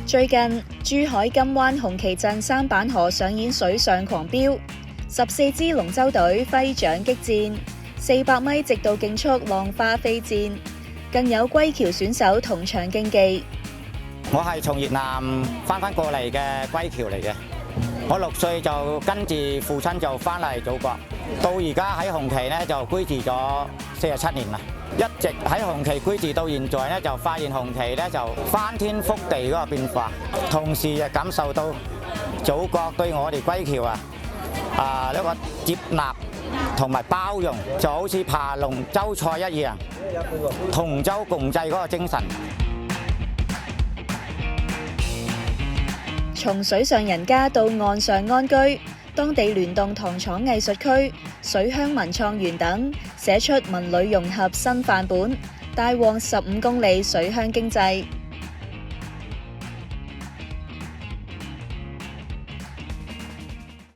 最近，珠海金灣紅旗鎮三板河上演水上狂飆，14支龍舟隊揮槳激戰，400米直道競速浪花飛濺，更有歸僑選手同場競技。我係從越南翻過嚟嘅歸僑嚟嘅，我6歲就跟住父親就翻嚟祖國，到而家喺紅旗咧就居住咗47年啦。一直喺紅旗居住到現在咧，就發現紅旗咧就翻天覆地嗰個變化，同時亦感受到祖國對我哋歸僑一個接納同埋包容，就好似爬龍舟賽一樣，同舟共濟嗰個精神。從水上人家到岸上安居，當地聯動糖廠藝術區、水鄉文創園等，寫出文旅融合新範本，帶旺15公里水鄉經濟。